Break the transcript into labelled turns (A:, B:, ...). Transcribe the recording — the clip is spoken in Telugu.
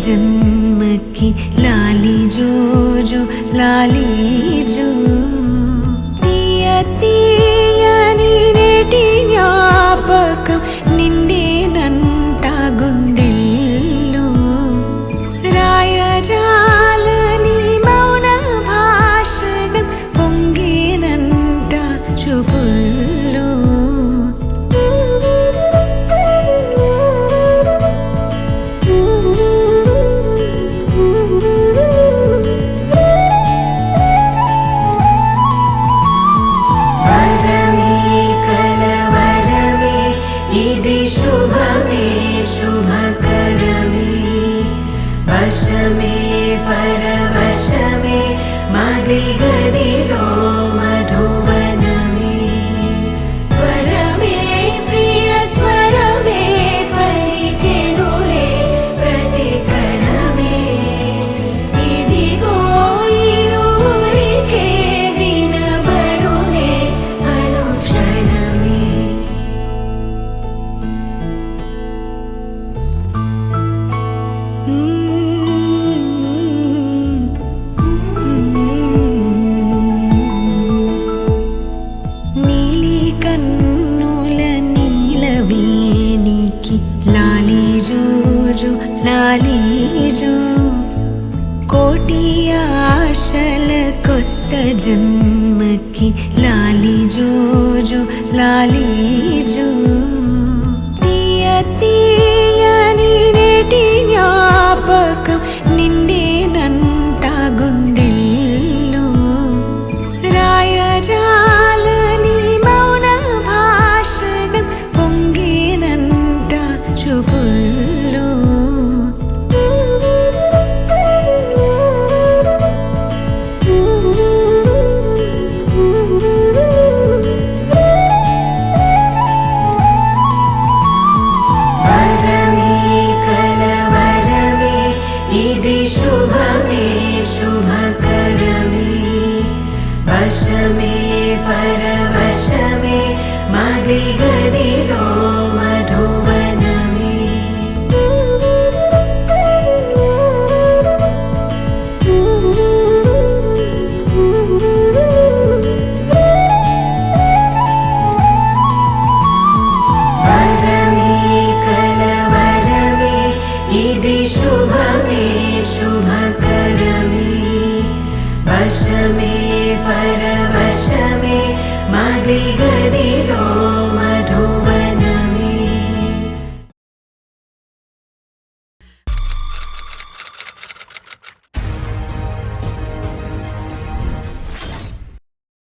A: जन्म की लाली जो जो लाली जो तीया तीया नीनेटी జ్ఞాపకం నిండేనంట గుండెల్లో రాయజాలని మౌన భాషణం పొంగేనంట చూపుల్లో వశమే పరవశమే మదిగదిలో మధువనమే స్వరమే ప్రియ స్వరమే పలికెనులే ప్రతి కణమే ఇదిగో ఇరువురికే వినబడునే అనుక్షణమే లాలి జో కోటి ఆశల కొత్త జన్మకి లాలి జో జో లాలి జో తీయ తీయని నేటి జ్ఞాపకం నిండేనంట గుండెల్లో రాయజాలని మౌన భాషణం పొంగేనంట చూపుల్లో వశమే పరవశమే మదిగదిలో మధువనమే వరమే కలవరమే ఇది శుభమే శుభకరమే వశమే పరవశమే మదిగదిలో